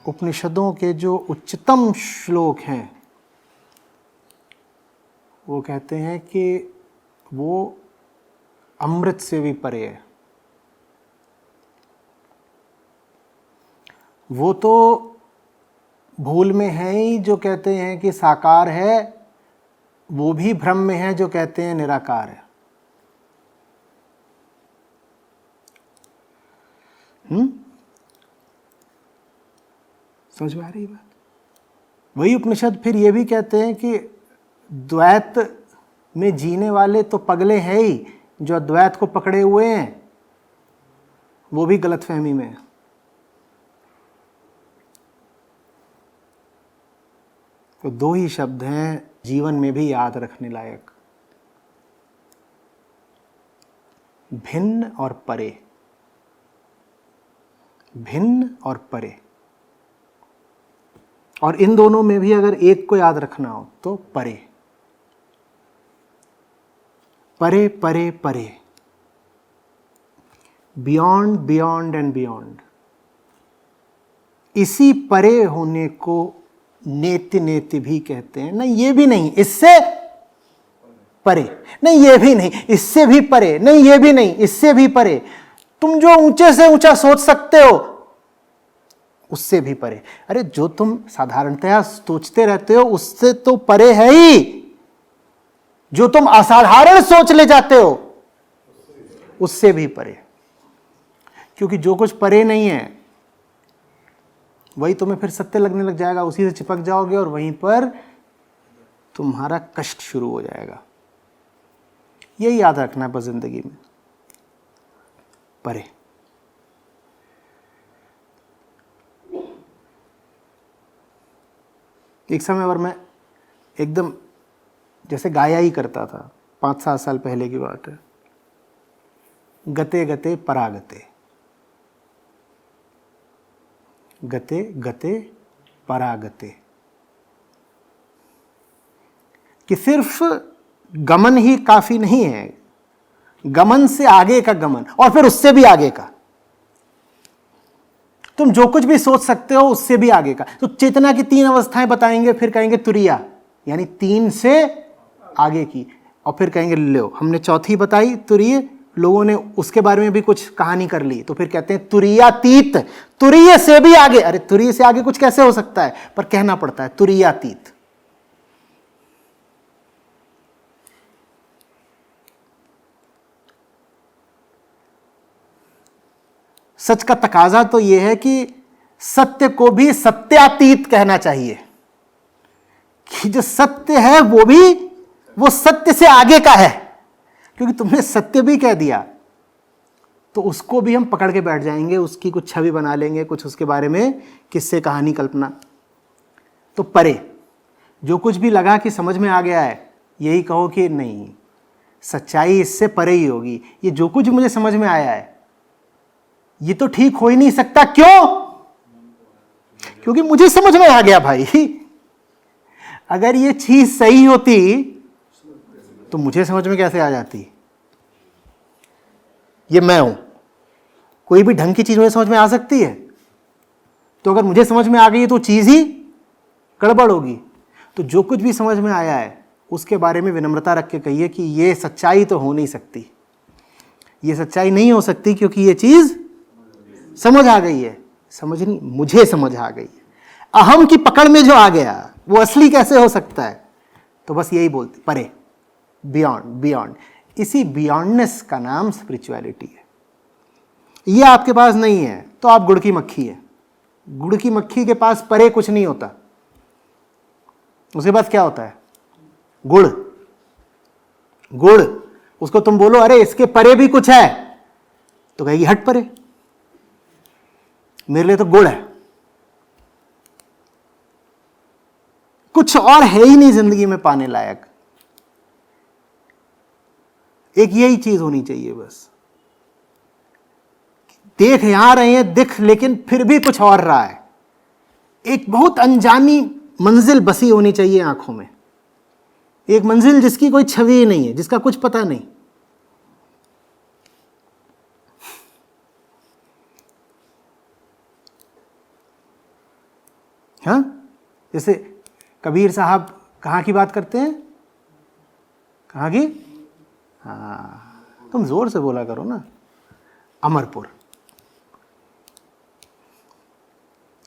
उपनिषदों के जो उच्चतम श्लोक हैं वो कहते हैं कि वो अमृत से भी परे है। वो तो भूल में है ही जो कहते हैं कि साकार है, वो भी भ्रम में है जो कहते हैं निराकार है। समझ में आ रही बात? वही उपनिषद फिर ये भी कहते हैं कि द्वैत में जीने वाले तो पगले हैं ही, जो अद्वैत को पकड़े हुए हैं वो भी गलतफहमी में है। तो दो ही शब्द हैं जीवन में भी याद रखने लायक, भिन्न और परे। भिन्न और परे, और इन दोनों में भी अगर एक को याद रखना हो तो परे। परे परे परे, बियॉन्ड बियॉन्ड एंड बियॉन्ड। इसी परे होने को नेति नेति भी कहते हैं। नहीं ये भी नहीं, इससे परे, नहीं ये भी नहीं, इससे भी परे, नहीं ये भी नहीं, इससे भी परे। तुम जो ऊंचे से ऊंचा सोच सकते हो उससे भी परे। अरे जो तुम साधारणतया सोचते रहते हो उससे तो परे है ही। जो तुम असाधारण सोच ले जाते हो उससे भी परे। क्योंकि जो कुछ परे नहीं है वही तुम्हें फिर सत्य लगने लग जाएगा, उसी से चिपक जाओगे और वहीं पर तुम्हारा कष्ट शुरू हो जाएगा। यही याद रखना है बस जिंदगी में, परे। एक समय और मैं एकदम जैसे गाया ही करता था, 5-7 साल पहले की बात है। गते गते परागते, गते गते परागते, कि सिर्फ गमन ही काफी नहीं है, गमन से आगे का गमन और फिर उससे भी आगे का। तुम जो कुछ भी सोच सकते हो उससे भी आगे का। तो चेतना की 3 अवस्थाएं बताएंगे, फिर कहेंगे तुरिया, यानी 3 से आगे की, और फिर कहेंगे लो हमने चौथी बताई तुरीय, लोगों ने उसके बारे में भी कुछ कहानी कर ली, तो फिर कहते हैं तुरीयातीत, तुरीय से भी आगे। अरे तुरीय से आगे कुछ कैसे हो सकता है, पर कहना पड़ता है तुरीयातीत। सच का तकाजा तो यह है कि सत्य को भी सत्यातीत कहना चाहिए, कि जो सत्य है वो सत्य से आगे का है। क्योंकि तुमने सत्य भी कह दिया तो उसको भी हम पकड़ के बैठ जाएंगे, उसकी कुछ छवि बना लेंगे, कुछ उसके बारे में किस्से कहानी कल्पना। तो परे, जो कुछ भी लगा कि समझ में आ गया है, यही कहो कि नहीं, सच्चाई इससे परे ही होगी। ये जो कुछ मुझे समझ में आया है ये तो ठीक हो ही नहीं सकता। क्यों? क्योंकि मुझे समझ में आ गया भाई। अगर ये चीज सही होती तो मुझे समझ में कैसे आ जाती? ये मैं हूं, कोई भी ढंग की चीज मुझे समझ में आ सकती है? तो अगर मुझे समझ में आ गई तो चीज ही गड़बड़ होगी। तो जो कुछ भी समझ में आया है उसके बारे में विनम्रता रख के कहिए कि ये सच्चाई तो हो नहीं सकती, ये सच्चाई नहीं हो सकती, क्योंकि ये चीज समझ आ गई है। समझ नहीं, मुझे समझ आ गई है। अहम की पकड़ में जो आ गया वो असली कैसे हो सकता है? तो बस यही बोलती, परे, बियॉन्ड बियॉन्ड। इसी बियॉन्डनेस का नाम स्पिरिचुअलिटी है। ये आपके पास नहीं है तो आप गुड़ की मक्खी है। गुड़ की मक्खी के पास परे कुछ नहीं होता, उसके पास क्या होता है? गुड़। गुड़, उसको तुम बोलो अरे इसके परे भी कुछ है, तो कहेगी हट परे, मेरे लिए तो गुड़ है, कुछ और है ही नहीं जिंदगी में पाने लायक। एक यही चीज होनी चाहिए बस। देख यहां रहे हैं दिख, लेकिन फिर भी कुछ और रहा है। एक बहुत अनजानी मंजिल बसी होनी चाहिए आंखों में, एक मंजिल जिसकी कोई छवि नहीं है, जिसका कुछ पता नहीं। हाँ, जैसे कबीर साहब कहाँ की बात करते हैं, कहाँ की? हाँ, तुम जोर से बोला करो ना। अमरपुर।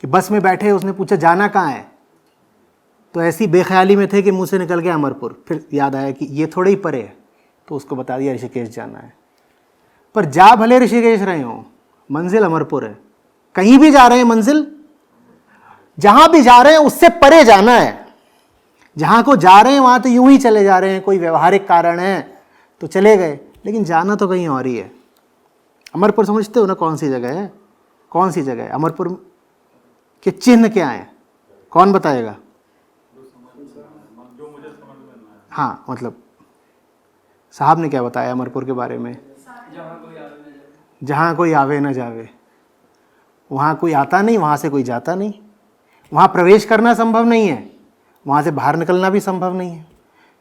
कि बस में बैठे, उसने पूछा जाना कहाँ है, तो ऐसी बेख्याली में थे कि मुंह से निकल गया अमरपुर। फिर याद आया कि ये थोड़े ही परे है, तो उसको बता दिया ऋषिकेश जाना है। पर जा भले ऋषिकेश रहे हो, मंजिल अमरपुर है। कहीं भी जा रहे हैं, मंजिल जहां भी जा रहे हैं उससे परे जाना है। जहां को जा रहे हैं वहां तो यूं ही चले जा रहे हैं, कोई व्यवहारिक कारण है तो चले गए, लेकिन जाना तो कहीं और ही है। अमरपुर समझते हो ना कौन सी जगह है? कौन सी जगह है अमरपुर के? चिन्ह क्या है, कौन बताएगा? हाँ, मतलब साहब ने क्या बताया अमरपुर के बारे में? जहाँ कोई आवे न जावे। वहाँ कोई आता नहीं, वहाँ से कोई जाता नहीं। वहाँ प्रवेश करना संभव नहीं है, वहाँ से बाहर निकलना भी संभव नहीं है।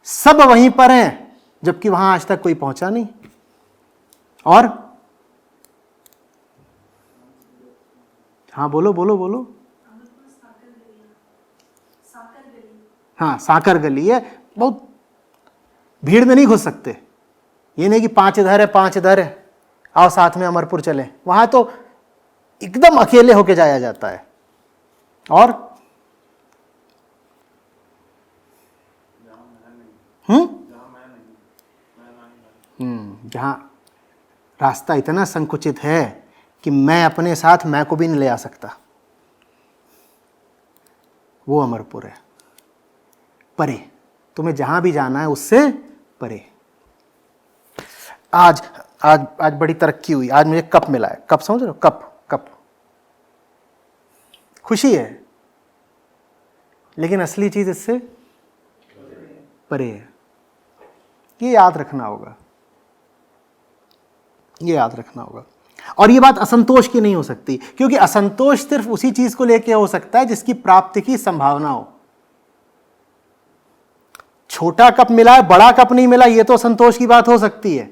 सब वहीं पर हैं, जबकि वहाँ आज तक कोई पहुँचा नहीं। और हाँ, बोलो बोलो बोलो। हाँ, साकर गली है। बहुत भीड़ में नहीं घुस सकते। ये नहीं कि 5 इधर है 5 इधर है, आओ साथ में अमरपुर चले। वहां तो एकदम अकेले होके जाया जाता है। और जहां रास्ता इतना संकुचित है कि मैं अपने साथ मैं को भी नहीं ले आ सकता, वो अमरपुर है। परे, तुम्हें जहां भी जाना है उससे परे। आज आज आज बड़ी तरक्की हुई। आज मुझे कप मिला है। कप समझ रहे हो? कप कप खुशी है, लेकिन असली चीज इससे परे है। ये याद रखना होगा, ये याद रखना होगा। और ये बात असंतोष की नहीं हो सकती, क्योंकि असंतोष सिर्फ उसी चीज को लेकर हो सकता है जिसकी प्राप्ति की संभावना हो। छोटा कप मिला है, बड़ा कप नहीं मिला, ये तो संतोष की बात हो सकती है।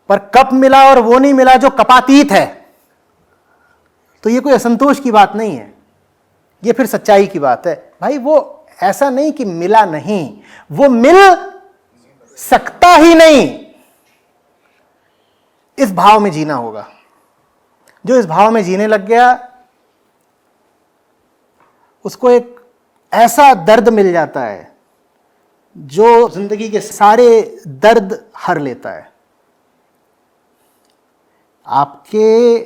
पर कप मिला और वो नहीं मिला जो कपातीत है, तो ये कोई असंतोष की बात नहीं है, ये फिर सच्चाई की बात है। भाई वो ऐसा नहीं कि मिला नहीं, वो मिल सकता ही नहीं। इस भाव में जीना होगा। जो इस भाव में जीने लग गया, उसको एक ऐसा दर्द मिल जाता है जो जिंदगी के सारे दर्द हर लेता है। आपके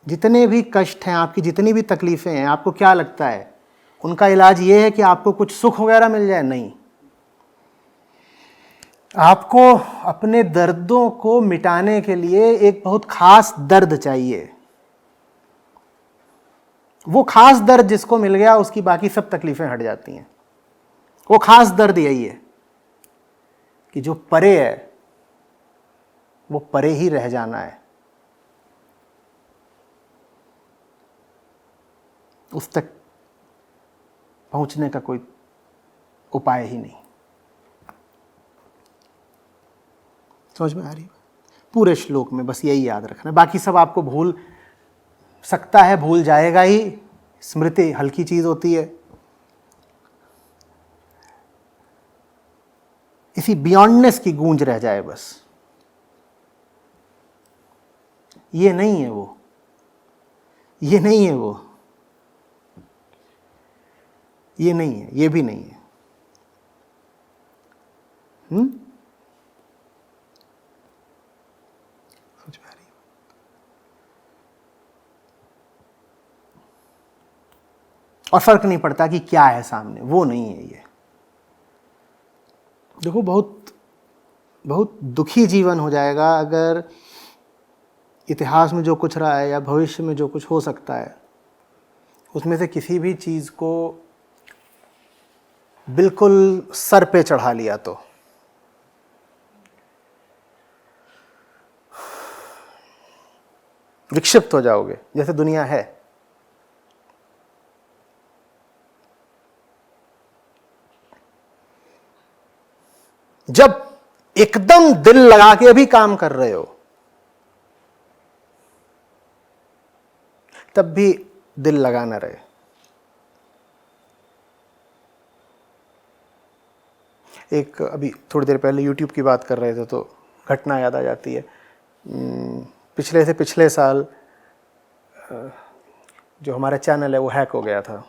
जितने भी कष्ट हैं, आपकी जितनी भी तकलीफें हैं, आपको क्या लगता है उनका इलाज ये है कि आपको कुछ सुख वगैरह मिल जाए? नहीं। आपको अपने दर्दों को मिटाने के लिए एक बहुत खास दर्द चाहिए। वो खास दर्द जिसको मिल गया, उसकी बाकी सब तकलीफें हट जाती हैं। वो खास दर्द यही है कि जो परे है वो परे ही रह जाना है, उस तक पहुंचने का कोई उपाय ही नहीं। समझ में आ रही है? पूरे श्लोक में बस यही याद रखना, बाकी सब आपको भूल सकता है, भूल जाएगा ही। स्मृति हल्की चीज होती है। इसी बियॉन्डनेस की गूंज रह जाए बस। ये नहीं है वो, ये नहीं है वो, ये नहीं है, ये भी नहीं है। समझ में आ रही है? और फर्क नहीं पड़ता कि क्या है सामने, वो नहीं है ये। देखो, बहुत बहुत दुखी जीवन हो जाएगा अगर इतिहास में जो कुछ रहा है या भविष्य में जो कुछ हो सकता है उसमें से किसी भी चीज को बिल्कुल सर पे चढ़ा लिया तो। विक्षिप्त हो जाओगे जैसे दुनिया है। जब एकदम दिल लगा के अभी काम कर रहे हो तब भी दिल लगा ना रहे। एक अभी थोड़ी देर पहले यूट्यूब की बात कर रहे थे तो घटना याद आ जाती है। पिछले से पिछले साल जो हमारा चैनल है वो हैक हो गया था।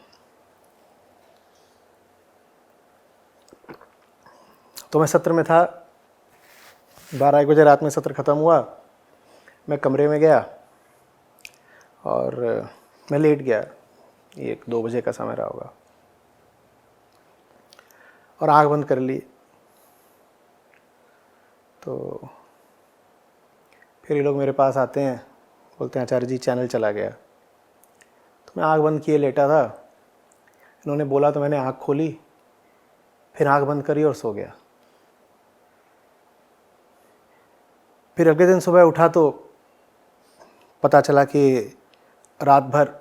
तो मैं सत्र में था, 12-1 बजे रात में सत्र ख़त्म हुआ, मैं कमरे में गया और मैं लेट गया, 1-2 बजे का समय रहा होगा, और आँख बंद कर ली। तो फिर ये लोग मेरे पास आते हैं, बोलते हैं आचार्य जी चैनल चला गया। तो मैं आँख बंद किए लेटा था, इन्होंने बोला तो मैंने आँख खोली, फिर आँख बंद करी और सो गया। फिर अगले दिन सुबह उठा तो पता चला कि रात भर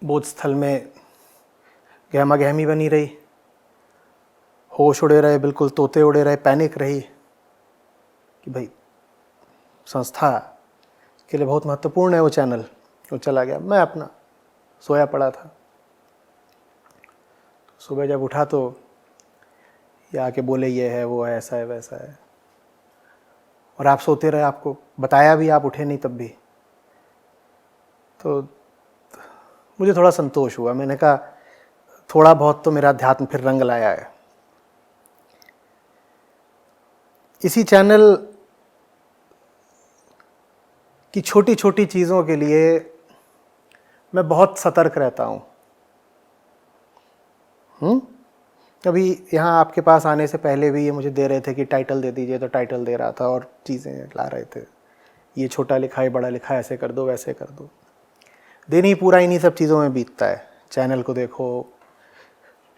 बोध स्थल में गहमा गहमी बनी रही, होश उड़े रहे, बिल्कुल तोते उड़े रहे, पैनिक रही कि भाई संस्था के लिए बहुत महत्वपूर्ण है वो चैनल, वो चला गया। मैं अपना सोया पड़ा था। सुबह जब उठा तो ये आके बोले ये है वो है, ऐसा है वैसा है, और आप सोते रहे, आपको बताया भी, आप उठे नहीं तब भी। तो मुझे थोड़ा संतोष हुआ। मैंने कहा थोड़ा बहुत तो मेरा अध्यात्म फिर रंग लाया है। इसी चैनल की छोटी छोटी चीज़ों के लिए मैं बहुत सतर्क रहता हूँ। अभी यहाँ आपके पास आने से पहले भी ये मुझे दे रहे थे कि टाइटल दे दीजिए, तो टाइटल दे रहा था और चीज़ें ला रहे थे, ये छोटा लिखा है, बड़ा लिखा है, ऐसे कर दो वैसे कर दो। दिन ही पूरा इन्हीं सब चीज़ों में बीतता है। चैनल को देखो,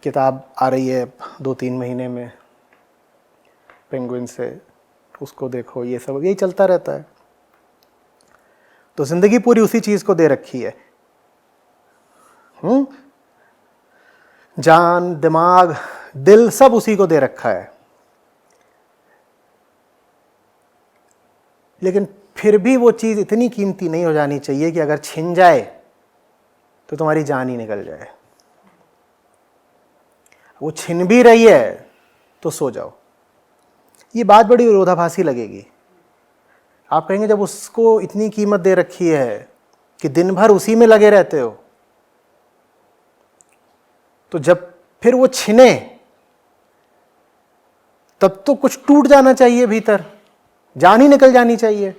किताब आ रही है 2-3 महीने में पेंगुइन से, उसको देखो, ये सब यही चलता रहता है। तो ज़िंदगी पूरी उसी चीज़ को दे रखी है। जान, दिमाग, दिल सब उसी को दे रखा है। लेकिन फिर भी वो चीज़ इतनी कीमती नहीं हो जानी चाहिए कि अगर छिन जाए तो तुम्हारी जान ही निकल जाए। वो छिन भी रही है तो सो जाओ। ये बात बड़ी विरोधाभासी लगेगी। आप कहेंगे जब उसको इतनी कीमत दे रखी है कि दिन भर उसी में लगे रहते हो, तो जब फिर वो छिने तब तो कुछ टूट जाना चाहिए भीतर, जान ही निकल जानी चाहिए।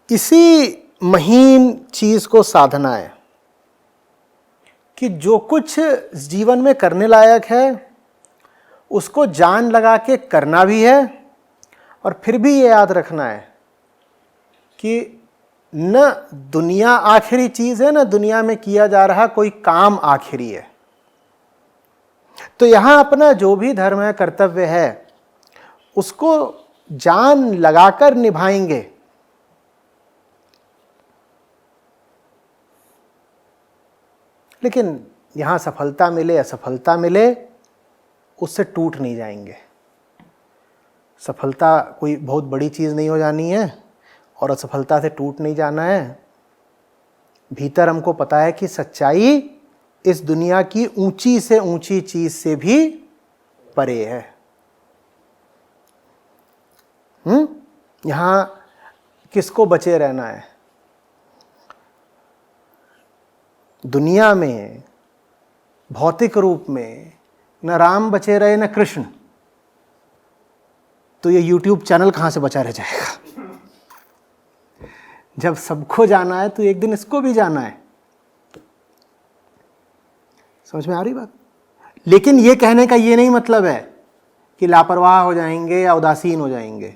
इसी महीन चीज को साधना है कि जो कुछ जीवन में करने लायक है उसको जान लगा के करना भी है, और फिर भी ये याद रखना है कि न दुनिया आखिरी चीज है, न दुनिया में किया जा रहा कोई काम आखिरी है। तो यहां अपना जो भी धर्म है, कर्तव्य है, उसको जान लगाकर निभाएंगे। लेकिन यहां सफलता मिले असफलता मिले, उससे टूट नहीं जाएंगे। सफलता कोई बहुत बड़ी चीज नहीं हो जानी है और असफलता से टूट नहीं जाना है। भीतर हमको पता है कि सच्चाई इस दुनिया की ऊंची से ऊंची चीज से भी परे है। यहां किसको बचे रहना है? दुनिया में भौतिक रूप में न राम बचे रहे न कृष्ण, तो ये YouTube चैनल कहां से बचा रह जाएगा? जब सबको जाना है तो एक दिन इसको भी जाना है। समझ में आ रही बात? लेकिन ये कहने का ये नहीं मतलब है कि लापरवाह हो जाएंगे या उदासीन हो जाएंगे।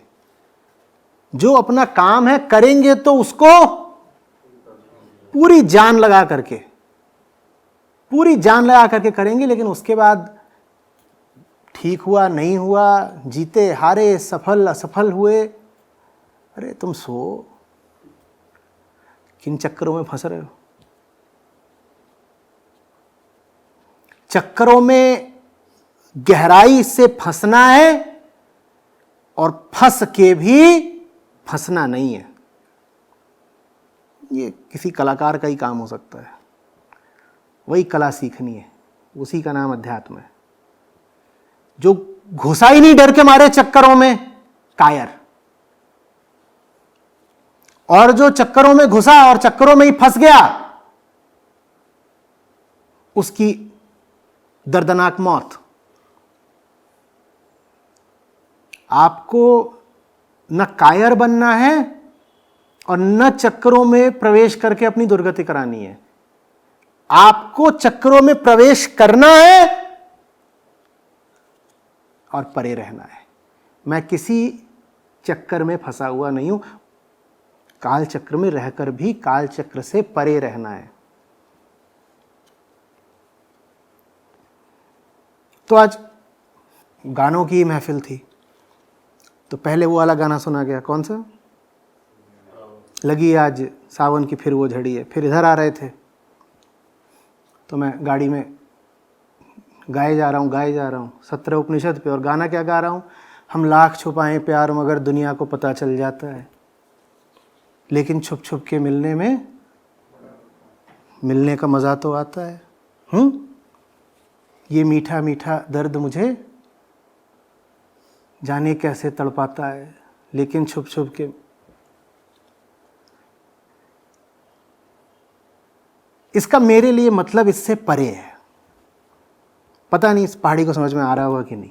जो अपना काम है करेंगे तो उसको पूरी जान लगा करके करेंगे। लेकिन उसके बाद ठीक हुआ नहीं हुआ, जीते हारे, सफल असफल हुए, अरे तुम सो, किन चक्करों में फंस रहे हो? चक्करों में गहराई से फंसना है और फंस के भी फंसना नहीं है। ये किसी कलाकार का ही काम हो सकता है, वही कला सीखनी है। उसी का नाम अध्यात्म है। जो घुसा ही नहीं डर के मारे चक्करों में, कायर। और जो चक्करों में घुसा और चक्करों में ही फंस गया, उसकी दर्दनाक मौत। आपको न कायर बनना है और न चक्करों में प्रवेश करके अपनी दुर्गति करानी है। आपको चक्करों में प्रवेश करना है और परे रहना है। मैं किसी चक्कर में फंसा हुआ नहीं हूं। काल चक्र में रहकर भी काल चक्र से परे रहना है। तो आज गानों की महफिल थी, तो पहले वो वाला गाना सुना गया, कौन सा? लगी आज सावन की फिर वो झड़ी है। फिर इधर आ रहे थे तो मैं गाड़ी में गाए जा रहा हूँ 17 उपनिषद पे, और गाना क्या गा रहा हूँ? हम लाख छुपाएं प्यार मगर दुनिया को पता चल जाता है, लेकिन छुप छुप के मिलने का मज़ा तो आता है। ये मीठा मीठा दर्द मुझे जाने कैसे तड़पाता है, लेकिन छुप छुप के। इसका मेरे लिए मतलब इससे परे है। पता नहीं इस पहाड़ी को समझ में आ रहा होगा कि नहीं।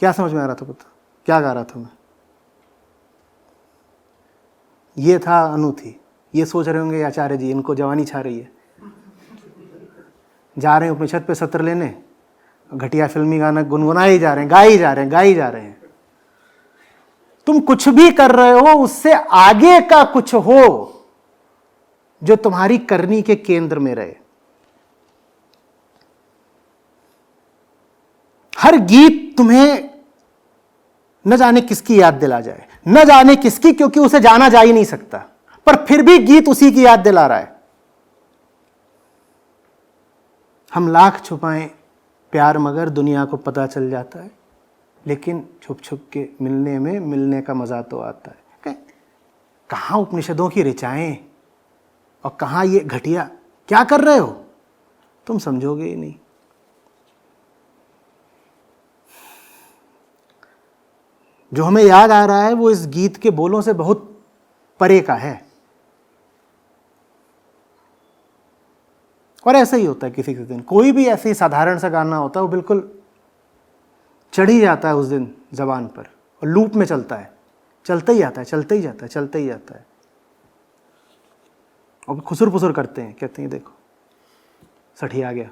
क्या समझ में आ रहा था? पता क्या गा रहा था मैं? ये था अनु थी। ये सोच रहे होंगे आचार्य जी इनको जवानी छा रही है, जा रहे हैं उपनिषद पे सत्र लेने, घटिया फिल्मी गाना गुनगुनाए ही जा रहे हैं, गाए ही जा रहे हैं। तुम कुछ भी कर रहे हो, उससे आगे का कुछ हो जो तुम्हारी करनी के केंद्र में रहे। हर गीत तुम्हें न जाने किसकी याद दिला जाए, न जाने किसकी, क्योंकि उसे जाना जा ही नहीं सकता, पर फिर भी गीत उसी की याद दिला रहा है। हम लाख छुपाएं प्यार मगर दुनिया को पता चल जाता है, लेकिन छुप छुप के मिलने का मजा तो आता है। कहां उपनिषदों की ऋचाएं और कहां ये घटिया, क्या कर रहे हो तुम? समझोगे ही नहीं। जो हमें याद आ रहा है वो इस गीत के बोलों से बहुत परे का है। और ऐसा ही होता है किसी किसी दिन। कोई भी ऐसे ही साधारण सा गाना होता है, वो बिल्कुल चढ़ ही जाता है उस दिन जबान पर, और लूप में चलता है, चलता ही जाता है। और खुसुर फुसुर करते हैं, कहते हैं देखो सठी आ गया,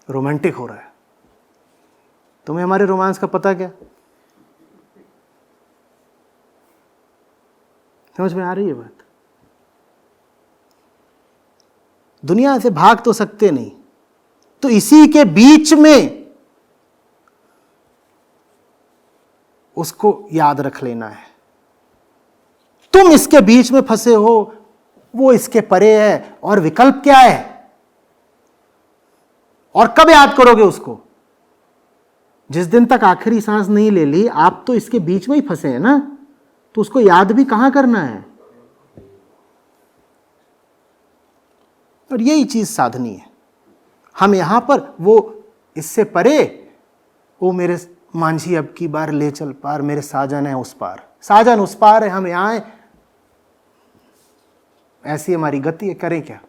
रोमांटिक हो रहा है। तुम्हें हमारे रोमांस का पता क्या? समझ में आ रही है बात? दुनिया से भाग तो सकते नहीं, तो इसी के बीच में उसको याद रख लेना है। तुम इसके बीच में फंसे हो, वो इसके परे है, और विकल्प क्या है? और कब याद करोगे उसको? जिस दिन तक आखिरी सांस नहीं ले ली, आप तो इसके बीच में ही फंसे हैं ना, तो उसको याद भी कहां करना है? और यही चीज साधनी है। हम यहां पर, वो इससे परे, वो मेरे मांझी अब की बार ले चल पार, मेरे साजन है उस पार। साजन उस पार है, हम यहां हैं, ऐसी हमारी गति है, करें क्या?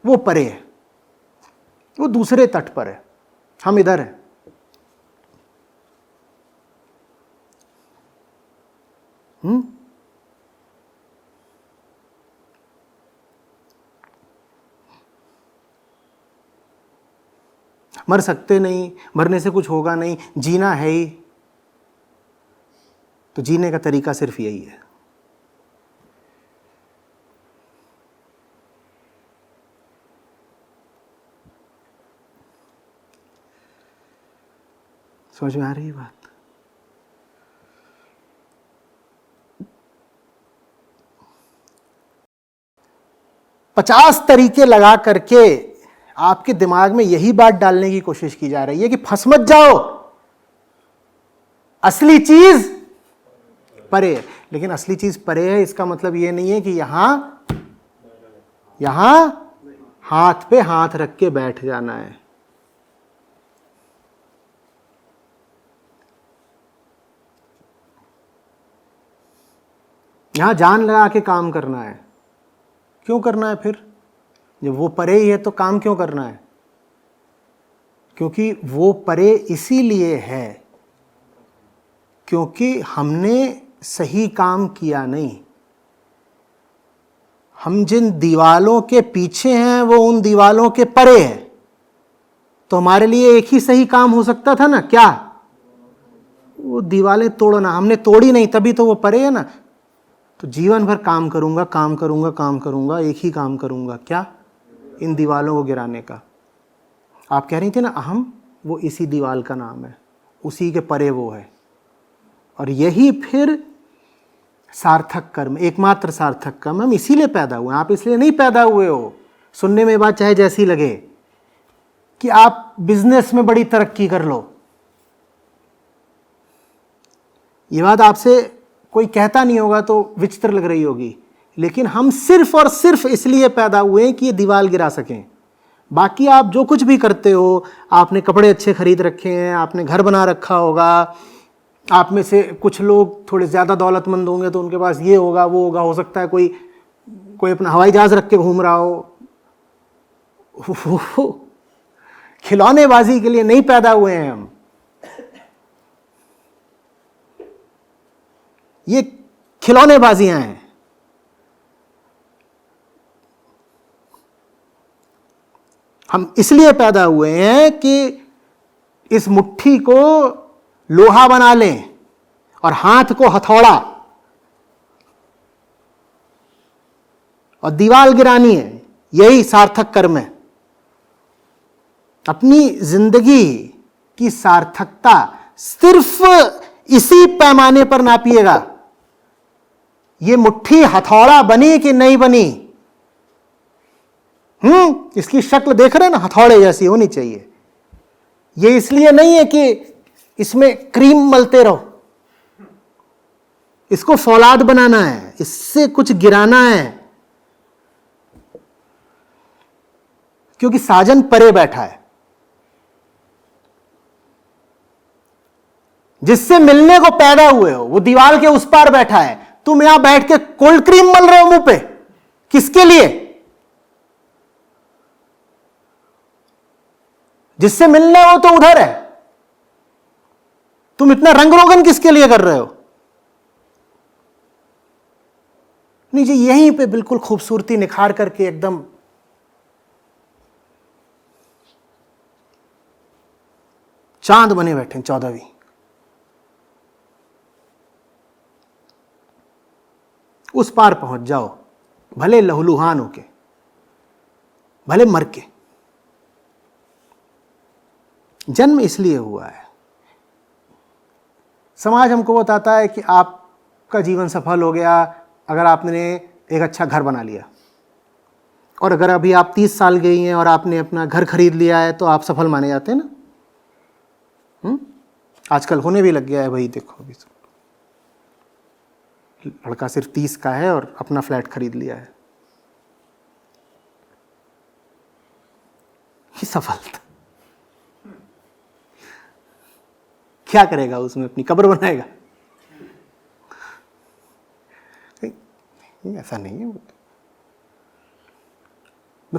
वो परे है, वो दूसरे तट पर है, हम इधर हैं। मर सकते नहीं, मरने से कुछ होगा नहीं, जीना है ही। तो जीने का तरीका सिर्फ यही है। समझ में आ रही है बात? पचास तरीके लगा करके आपके दिमाग में यही बात डालने की कोशिश की जा रही है कि फंस मत जाओ, असली चीज परे है। लेकिन असली चीज परे है, इसका मतलब यह नहीं है कि यहां हाथ पे हाथ रख के बैठ जाना है। यहां जान लगा के काम करना है। क्यों करना है फिर? जब वो परे ही है तो काम क्यों करना है? क्योंकि वो परे इसीलिए है क्योंकि हमने सही काम किया नहीं। हम जिन दीवालों के पीछे हैं वो उन दीवालों के परे है। तो हमारे लिए एक ही सही काम हो सकता था ना, क्या? वो दीवालें तोड़ना। हमने तोड़ी नहीं, तभी तो वो परे है ना। तो जीवन भर काम करूंगा, काम करूंगा, काम करूंगा, एक ही काम करूंगा, क्या? इन दीवालों को गिराने का। आप कह रही थी ना अहम, वो इसी दीवाल का नाम है, उसी के परे वो है। और यही फिर सार्थक कर्म, एकमात्र सार्थक कर्म। हम इसीलिए पैदा हुए, आप इसलिए नहीं पैदा हुए हो। सुनने में बात चाहे जैसी लगे कि आप बिजनेस में बड़ी तरक्की कर लो, ये बात आपसे कोई कहता नहीं होगा तो विचित्र लग रही होगी, लेकिन हम सिर्फ और सिर्फ इसलिए पैदा हुए हैं कि ये दीवाल गिरा सकें। बाकी आप जो कुछ भी करते हो, आपने कपड़े अच्छे खरीद रखे हैं, आपने घर बना रखा होगा, आप में से कुछ लोग थोड़े ज़्यादा दौलतमंद होंगे तो उनके पास ये होगा वो होगा, हो सकता है कोई अपना हवाई जहाज़ रख के घूम रहा हो। खिलौनेबाजी के लिए नहीं पैदा हुए हैं हम। ये खिलौनेबाजियां हैं। हम इसलिए पैदा हुए हैं कि इस मुट्ठी को लोहा बना लें और हाथ को हथौड़ा, और दीवाल गिरानी है। यही सार्थक कर्म है। अपनी जिंदगी की सार्थकता सिर्फ इसी पैमाने पर नापिएगा। ये मुट्ठी हथौड़ा बनी कि नहीं बनी? इसकी शक्ल देख रहे हैं ना, हथौड़े जैसी होनी चाहिए। ये इसलिए नहीं है कि इसमें क्रीम मलते रहो, इसको फौलाद बनाना है, इससे कुछ गिराना है, क्योंकि साजन परे बैठा है। जिससे मिलने को पैदा हुए हो वो दीवार के उस पार बैठा है। तुम यहां बैठ के कोल्ड क्रीम मल रहे हो मुंह पे, किसके लिए? जिससे मिलने हो तो उधर है। तुम इतना रंग रोगन किसके लिए कर रहे हो? नीचे यहीं पे बिल्कुल खूबसूरती निखार करके एकदम चांद बने बैठे 14वीं। उस पार पहुंच जाओ, भले लहूलुहान होके, भले मर के। जन्म इसलिए हुआ है। समाज हमको बताता है कि आपका जीवन सफल हो गया अगर आपने एक अच्छा घर बना लिया, और अगर अभी आप 30 साल गई हैं और आपने अपना घर खरीद लिया है तो आप सफल माने जाते हैं ना। आजकल होने भी लग गया है भाई। देखो अभी लड़का सिर्फ 30 का है और अपना फ्लैट खरीद लिया है, ये सफलता। क्या करेगा उसमें? अपनी कब्र बनाएगा? ऐसा नहीं है।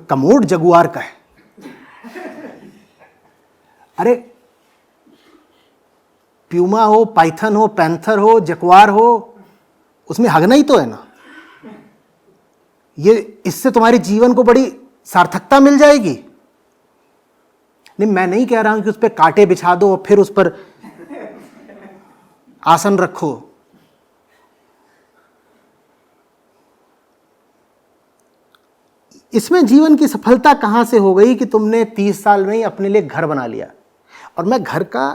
कमोड जगुआर का है। अरे प्यूमा हो, पाइथन हो, पैंथर हो, जगुआर हो, उसमें हगना ही तो है ना। ये इससे तुम्हारे जीवन को बड़ी सार्थकता मिल जाएगी। नहीं, मैं नहीं कह रहा हूं कि उस पर कांटे बिछा दो और फिर उस पर आसन रखो। इसमें जीवन की सफलता कहां से हो गई कि तुमने 30 साल में ही अपने लिए घर बना लिया। और मैं घर का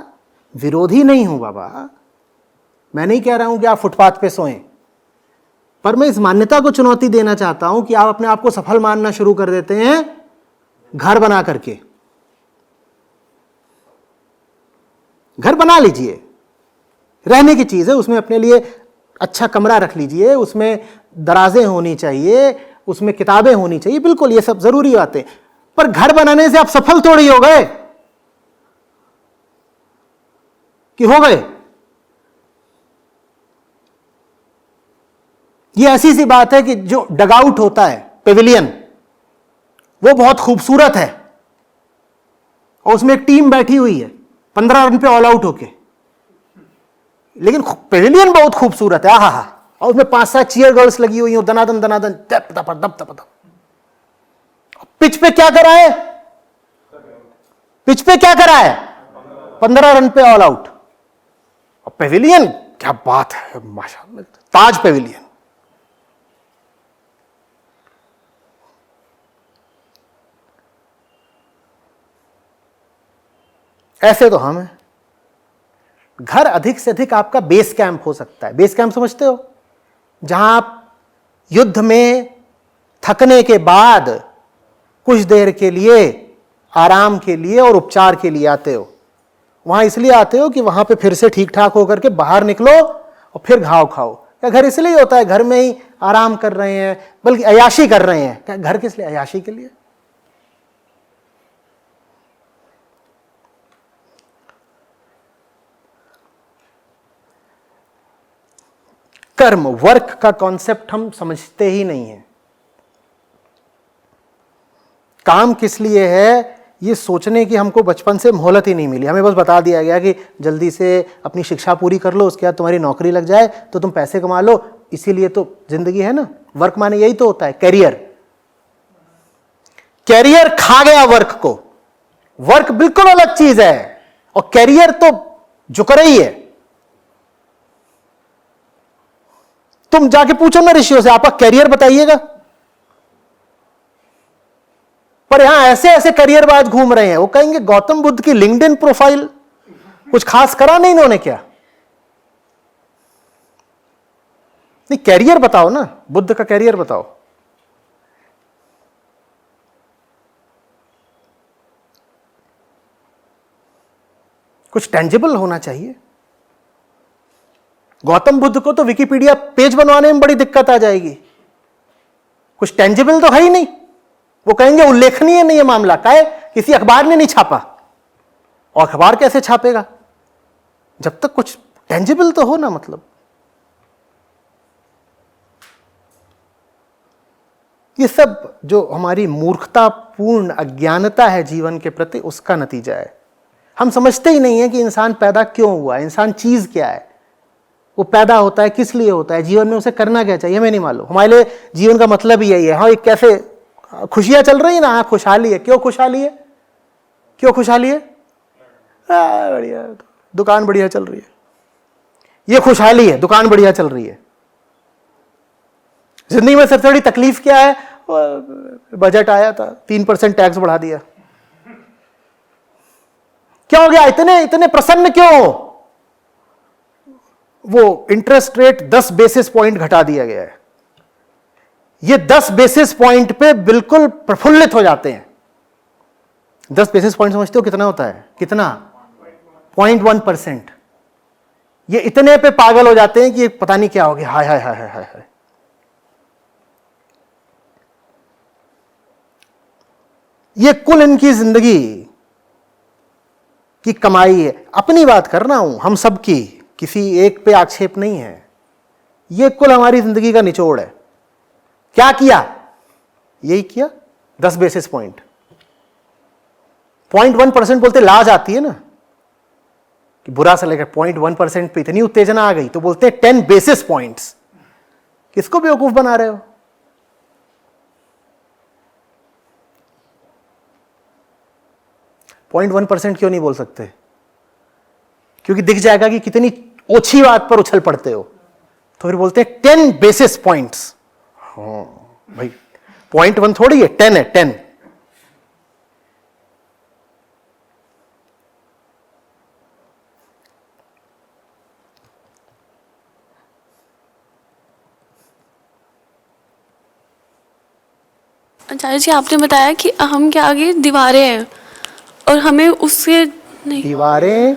विरोधी नहीं हूं बाबा, मैं नहीं कह रहा हूं कि आप फुटपाथ पे सोएं, पर मैं इस मान्यता को चुनौती देना चाहता हूं कि आप अपने आप को सफल मानना शुरू कर देते हैं घर बना करके। घर बना लीजिए, रहने की चीज है, उसमें अपने लिए अच्छा कमरा रख लीजिए, उसमें दराजें होनी चाहिए, उसमें किताबें होनी चाहिए, बिल्कुल ये सब जरूरी बातें। पर घर बनाने से आप सफल थोड़ी हो गए कि हो गए। ये ऐसी सी बात है कि जो डगआउट होता है, पेविलियन, वो बहुत खूबसूरत है और उसमें एक टीम बैठी हुई है 15 रन पे ऑल आउट होके, लेकिन पेविलियन बहुत खूबसूरत है। आहा हा, और उसमें 5-7 चीयर गर्ल्स लगी हुई हैं, दनादन दनादन दप दप दप दप दप। पिच पे क्या करा है? पिच पे क्या करा है? 15 रन पे ऑल आउट। और पेविलियन, क्या बात है, माशाअल्लाह, ताज पेविलियन। ऐसे तो हम हैं। घर अधिक से अधिक आपका बेस कैंप हो सकता है। बेस कैंप समझते हो? जहां आप युद्ध में थकने के बाद कुछ देर के लिए आराम के लिए और उपचार के लिए आते हो। वहां इसलिए आते हो कि वहां पे फिर से ठीक ठाक होकर के बाहर निकलो और फिर घाव खाओ। क्या घर इसलिए होता है घर में ही आराम कर रहे हैं, बल्कि अयाशी कर रहे हैं? क्या घर किस लिए? अयाशी के लिए। कर्म, वर्क का कॉन्सेप्ट हम समझते ही नहीं है। काम किस लिए है ये सोचने की हमको बचपन से मोहलत ही नहीं मिली। हमें बस बता दिया गया कि जल्दी से अपनी शिक्षा पूरी कर लो, उसके बाद तुम्हारी नौकरी लग जाए तो तुम पैसे कमा लो, इसीलिए तो जिंदगी है ना। वर्क माने यही तो होता है, कैरियर। कैरियर खा गया वर्क को। वर्क बिल्कुल अलग चीज है और कैरियर तो जुकर ही है। तुम जाके पूछो ना ऋषियों से, आपका कैरियर बताइएगा। पर यहां ऐसे ऐसे करियरबाज घूम रहे हैं, वो कहेंगे गौतम बुद्ध की लिंक्डइन प्रोफाइल कुछ खास करा नहीं इन्होंने क्या? नहीं, कैरियर बताओ ना, बुद्ध का कैरियर बताओ। कुछ टेंजिबल होना चाहिए। गौतम बुद्ध को तो विकिपीडिया पेज बनवाने में बड़ी दिक्कत आ जाएगी। कुछ टेंजिबल तो है ही नहीं। वो कहेंगे उल्लेखनीय नहीं है मामला, काहे किसी अखबार ने नहीं छापा। और अखबार कैसे छापेगा जब तक कुछ टेंजिबल तो हो ना। मतलब ये सब जो हमारी मूर्खतापूर्ण अज्ञानता है जीवन के प्रति, उसका नतीजा है। हम समझते ही नहीं है कि इंसान पैदा क्यों हुआ है, इंसान चीज क्या है, वो पैदा होता है किस लिए होता है, जीवन में उसे करना क्या चाहिए, हमें नहीं मालूम। हमारे लिए जीवन का मतलब ही यही है। हाँ, एक कैसे खुशियां चल रही है ना, हाँ खुशहाली है। क्यों खुशहाली है? क्यों खुशहाली है? बढ़िया, दुकान बढ़िया चल रही है, ये खुशहाली है, दुकान बढ़िया चल रही है। जिंदगी में सबसे बड़ी तकलीफ क्या है? बजट आया था, 3% टैक्स बढ़ा दिया। क्या हो गया? इतने इतने प्रसन्न क्यों हो? वो इंटरेस्ट रेट 10 बेसिस पॉइंट घटा दिया गया है। ये 10 बेसिस पॉइंट पे बिल्कुल प्रफुल्लित हो जाते हैं। 10 बेसिस पॉइंट समझते हो कितना होता है? कितना? 0.1%। ये इतने पे पागल हो जाते हैं कि पता नहीं क्या हो गया। हाय हाय हाय हाय हाय। ये कुल इनकी जिंदगी की कमाई है। अपनी बात कर रहा हूं, हम सब की, किसी एक पे आक्षेप नहीं है। ये कुल हमारी जिंदगी का निचोड़ है। क्या किया? यही किया, 10 बेसिस पॉइंट। 0.1% बोलते लाज आती है ना कि बुरा सा लेकर 0.1% पे इतनी उत्तेजना आ गई, तो बोलते हैं 10 बेसिस पॉइंट्स। किसको बेवकूफ बना रहे हो? पॉइंट 1% क्यों नहीं बोल सकते? क्योंकि दिख जाएगा कि कितनी ओछी बात पर उछल पड़ते हो। तो फिर बोलते हैं 10 बेसिस पॉइंट्स। हाँ भाई, 0.1 थोड़ी है, 10 है, 10। आचार्य जी, आपने बताया कि अहम के आगे दीवारें हैं और हमें उससे नहीं, दीवारें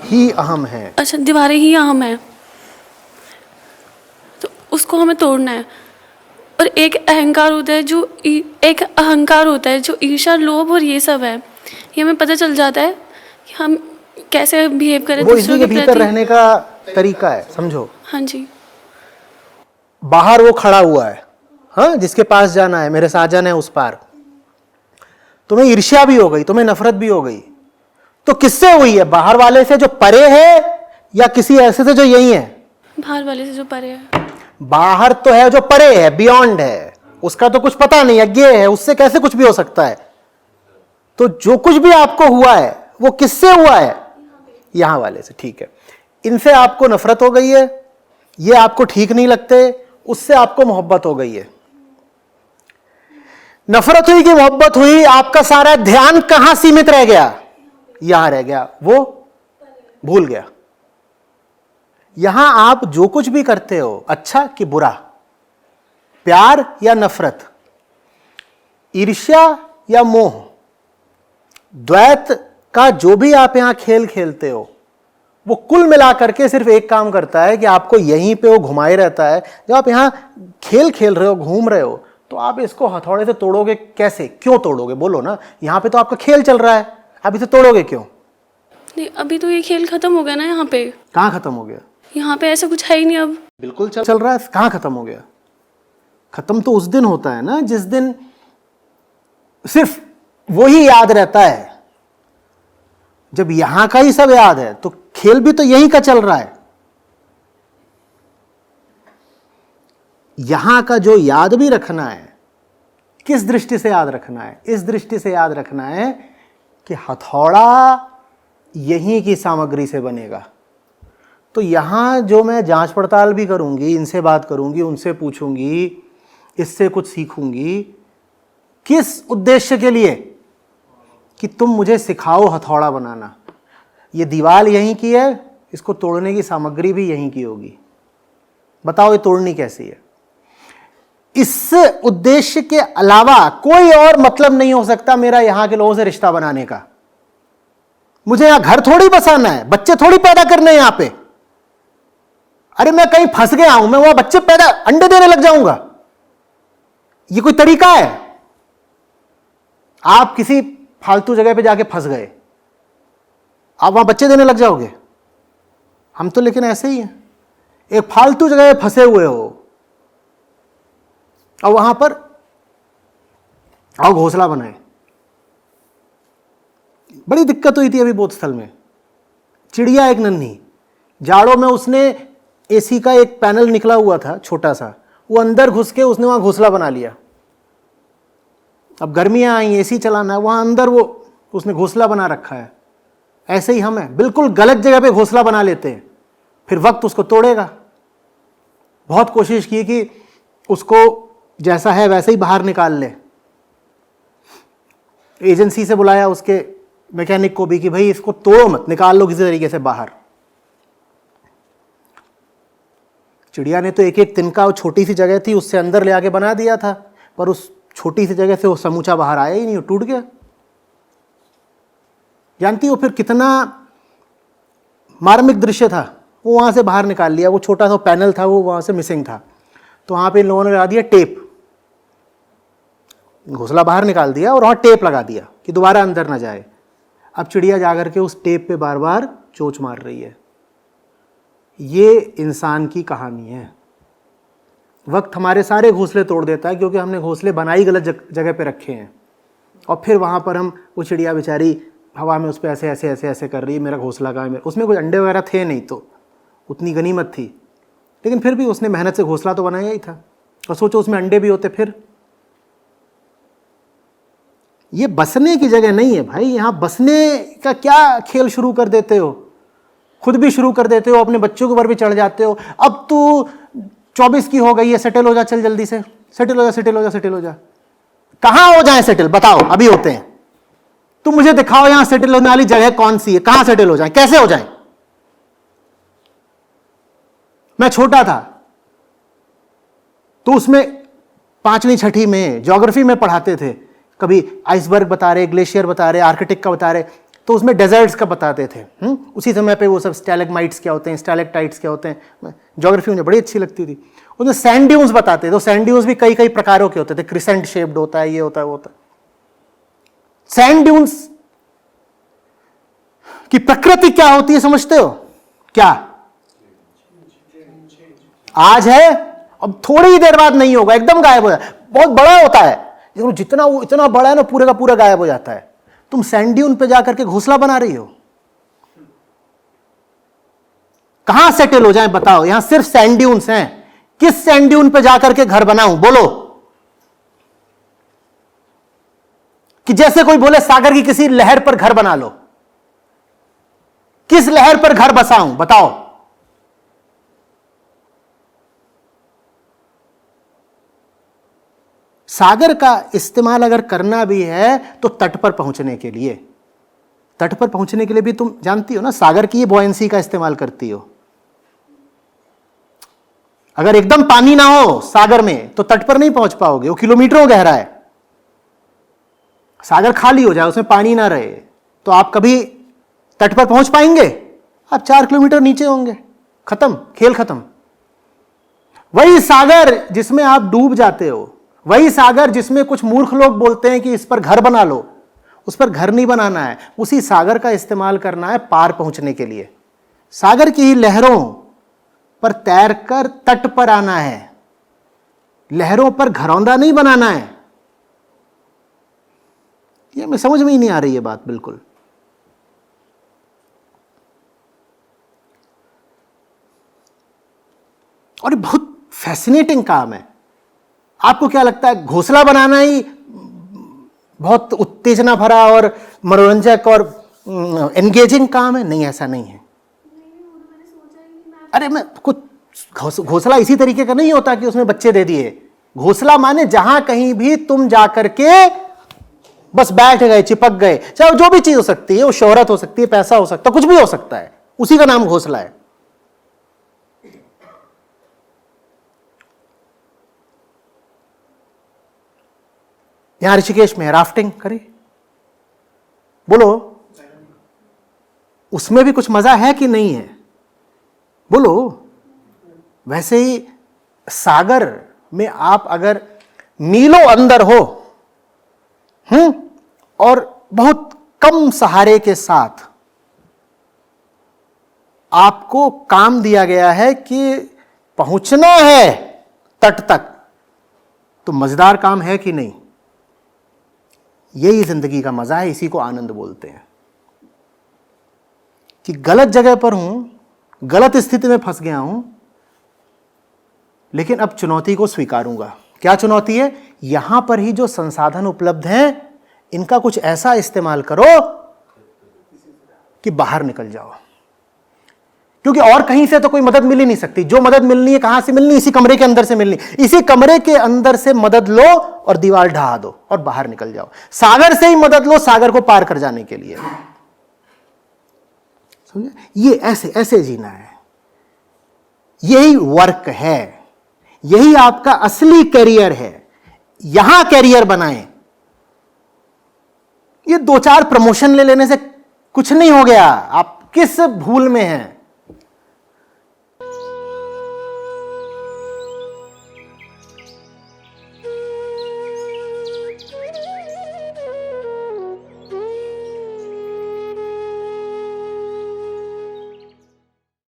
ही अहम हैं। अच्छा, दीवारें ही अहम है तो उसको हमें तोड़ना है। और एक अहंकार होता है एक अहंकार होता है जो ईर्ष्या, लोभ और ये सब है। ये हमें पता चल जाता है कि हम कैसे बिहेव करें वो दूसरों इसी के के भीतर प्रति। रहने का तरीका है, समझो। हाँ जी। बाहर वो खड़ा हुआ है, हाँ, जिसके पास जाना है, मेरे साथ जाना है उस पार। तुम्हें ईर्ष्या भी हो गई, तुम्हें नफरत भी हो गई, तो किससे हुई है? बाहर वाले से जो परे है या किसी ऐसे से जो यही है? बाहर वाले से जो परे है। बाहर तो है जो परे है, बियॉन्ड है, उसका तो कुछ पता नहीं, अज्ञेय है, उससे कैसे कुछ भी हो सकता है। तो जो कुछ भी आपको हुआ है वो किससे हुआ है? यहां वाले से, ठीक है। इनसे आपको नफरत हो गई है, ये आपको ठीक नहीं लगते, उससे आपको मोहब्बत हो गई है। नफरत हुई कि मोहब्बत हुई, आपका सारा ध्यान कहां सीमित रह गया? यहां रह गया, वो भूल गया। यहां आप जो कुछ भी करते हो, अच्छा कि बुरा, प्यार या नफरत, ईर्ष्या या मोह, द्वैत का जो भी आप यहां खेल खेलते हो, वो कुल मिला करके सिर्फ एक काम करता है कि आपको यहीं पे वो घुमाए रहता है। जब आप यहां खेल खेल रहे हो, घूम रहे हो, तो आप इसको हथौड़े से तोड़ोगे कैसे? क्यों तोड़ोगे? बोलो ना। यहां पे तो आपका खेल चल रहा है, आप इसे तोड़ोगे क्यों? नहीं, अभी तो ये खेल खत्म हो गया ना। यहाँ पे कहां खत्म हो गया? यहाँ पे ऐसा कुछ है ही नहीं अब। बिल्कुल चल रहा है। कहां खत्म हो गया? खत्म तो उस दिन होता है ना जिस दिन सिर्फ वही याद रहता है। जब यहां का ही सब याद है तो खेल भी तो यहीं का चल रहा है। यहां का जो याद भी रखना है, किस दृष्टि से याद रखना है? इस दृष्टि से याद रखना है कि हथौड़ा यहीं की सामग्री से बनेगा। तो यहां जो मैं जांच पड़ताल भी करूंगी, इनसे बात करूंगी, उनसे पूछूंगी, इससे कुछ सीखूंगी, किस उद्देश्य के लिए? कि तुम मुझे सिखाओ हथौड़ा बनाना। ये दीवार यहीं की है, इसको तोड़ने की सामग्री भी यहीं की होगी। बताओ ये तोड़नी कैसी है? इस उद्देश्य के अलावा कोई और मतलब नहीं हो सकता मेरा यहां के लोगों से रिश्ता बनाने का। मुझे यहां घर थोड़ी बसाना है, बच्चे थोड़ी पैदा करने हैं यहां पे। अरे मैं कहीं फंस गया हूं, मैं वहां बच्चे पैदा, अंडे देने लग जाऊंगा? ये कोई तरीका है? आप किसी फालतू जगह पे जाके फंस गए, आप वहां बच्चे देने लग जाओगे? हम तो लेकिन ऐसे ही हैं, एक फालतू जगह पे फंसे हुए हो और वहां पर आओ घोंसला बनाए। बड़ी दिक्कत हुई थी अभी बोधस्थल में। चिड़िया एक नन्ही, जाड़ों में उसने एसी का एक पैनल निकला हुआ था छोटा सा, वो अंदर घुस के उसने वहां घोंसला बना लिया। अब गर्मियां आई, एसी चलाना है, वहां अंदर वो उसने घोंसला बना रखा है। ऐसे ही हम हैं, बिल्कुल गलत जगह पे घोंसला बना लेते हैं, फिर वक्त उसको तोड़ेगा। बहुत कोशिश की कि उसको जैसा है वैसे ही बाहर निकाल ले। एजेंसी से बुलाया उसके मैकेनिक को भी कि भाई इसको तोड़ो मत, निकाल लो किसी तरीके से बाहर। चिड़िया ने तो एक एक तिनका, वो छोटी सी जगह थी उससे अंदर ले आके बना दिया था, पर उस छोटी सी जगह से वो समूचा बाहर आया ही नहीं, वो टूट गया। जानती हो फिर कितना मार्मिक दृश्य था? वो वहां से बाहर निकाल लिया, वो छोटा सा पैनल था वो वहां से मिसिंग था, तो वहां पे इन लोगों ने लगा दिया टेप। घोंसला बाहर निकाल दिया और वहां टेप लगा दिया कि दोबारा अंदर ना जाए। अब चिड़िया जाकर के उस टेप पे बार बार चोंच मार रही है। ये इंसान की कहानी है। वक्त हमारे सारे घोंसले तोड़ देता है क्योंकि हमने घोंसले बनाई गलत जगह पे रखे हैं, और फिर वहाँ पर हम, वो चिड़िया बेचारी हवा में उस पर ऐसे ऐसे ऐसे ऐसे कर रही है, मेरा घोंसला कहाँ है? उसमें कुछ अंडे वगैरह थे नहीं, तो उतनी गनीमत थी, लेकिन फिर भी उसने मेहनत से घोंसला तो बनाया ही था। और सोचो उसमें अंडे भी होते फिर। ये बसने की जगह नहीं है भाई। यहाँ बसने का क्या खेल शुरू कर देते हो? खुद भी शुरू कर देते हो, अपने बच्चों के ऊपर भी चढ़ जाते हो। अब तू 24 की हो गई है, सेटल हो जा, चल जल्दी से सेटल हो जा, सेटल हो जा, सेटल हो जा। कहां हो जाए सेटल? बताओ, अभी होते हैं। तुम मुझे दिखाओ यहां सेटल होने वाली जगह कौन सी है? कहां सेटल हो जाए? कैसे हो जाए? मैं छोटा था तो उसमें 5वीं 6ठी में ज्योग्राफी में पढ़ाते थे, कभी आइसबर्ग बता रहे, ग्लेशियर बता रहे, आर्कटिक का बता रहे, तो उसमें डेजर्ट्स का बताते थे। उसी समय पे वो सब स्टैलेग्माइट्स क्या होते हैं, स्टैलेक्टाइट्स क्या होते हैं, ज्योग्राफी मुझे बड़ी अच्छी लगती थी। उसमें सैंड ड्यून्स बताते, तो सैंड ड्यून्स भी कई कई प्रकारों के होते थे, क्रिसेंट शेप्ड होता है, ये होता है, वो होता है। सैंड ड्यून्स की प्रकृति क्या होती है समझते हो? क्या आज है, अब थोड़ी ही देर बाद नहीं होगा, एकदम गायब हो जाता है। बहुत बड़ा होता है, लेकिन जितना वो इतना बड़ा है ना, पूरे का पूरा गायब हो जाता है। तुम सैंड ड्यून पे जाकर के घोंसला बना रही हो, कहां सेटल हो जाए बताओ? यहां सिर्फ सैंड ड्यून्स हैं, किस सैंड ड्यून पे जाकर के घर बनाऊं बोलो? कि जैसे कोई बोले सागर की किसी लहर पर घर बना लो, किस लहर पर घर बसाऊं बताओ? सागर का इस्तेमाल अगर करना भी है तो तट पर पहुंचने के लिए, तट पर पहुंचने के लिए भी तुम जानती हो ना, सागर की बॉयंसी का इस्तेमाल करती हो। अगर एकदम पानी ना हो सागर में तो तट पर नहीं पहुंच पाओगे, वो किलोमीटरों गहरा है। सागर खाली हो जाए, उसमें पानी ना रहे, तो आप कभी तट पर पहुंच पाएंगे? आप 4 किलोमीटर नीचे होंगे, खत्म, खेल खत्म। वही सागर जिसमें आप डूब जाते हो, वही सागर जिसमें कुछ मूर्ख लोग बोलते हैं कि इस पर घर बना लो, उस पर घर नहीं बनाना है, उसी सागर का इस्तेमाल करना है पार पहुंचने के लिए। सागर की ही लहरों पर तैरकर तट पर आना है, लहरों पर घरौंदा नहीं बनाना है। ये मैं समझ में ही नहीं आ रही है बात बिल्कुल। और ये बहुत फैसिनेटिंग काम है। आपको क्या लगता है घोंसला बनाना ही बहुत उत्तेजना भरा और मनोरंजक और एंगेजिंग काम है? नहीं, ऐसा नहीं है। अरे मैं कुछ घोंसला इसी तरीके का नहीं होता कि उसमें बच्चे दे दिए। घोंसला माने जहां कहीं भी तुम जाकर के बस बैठ गए, चिपक गए, चाहे जो भी चीज हो सकती है, वो शोहरत हो सकती है, पैसा हो सकता है, कुछ भी हो सकता है, उसी का नाम घोंसला है। यहां ऋषिकेश में राफ्टिंग करी, बोलो उसमें भी कुछ मजा है कि नहीं है? बोलो। वैसे ही सागर में आप अगर मीलों अंदर हो, और बहुत कम सहारे के साथ आपको काम दिया गया है कि पहुंचना है तट तक, तो मजेदार काम है कि नहीं? यही जिंदगी का मजा है, इसी को आनंद बोलते हैं। कि गलत जगह पर हूं, गलत स्थिति में फंस गया हूं, लेकिन अब चुनौती को स्वीकारूंगा। क्या चुनौती है? यहां पर ही जो संसाधन उपलब्ध हैं, इनका कुछ ऐसा इस्तेमाल करो कि बाहर निकल जाओ। क्योंकि और कहीं से तो कोई मदद मिल ही नहीं सकती। जो मदद मिलनी है कहां से मिलनी? इसी कमरे के अंदर से मिलनी। इसी कमरे के अंदर से मदद लो और दीवार ढहा दो और बाहर निकल जाओ। सागर से ही मदद लो सागर को पार कर जाने के लिए। समझे? ये ऐसे ऐसे जीना है। यही वर्क है, यही आपका असली करियर है। यहां करियर बनाएं। ये 2-4 प्रमोशन ले लेने से कुछ नहीं हो गया। आप किस भूल में हैं?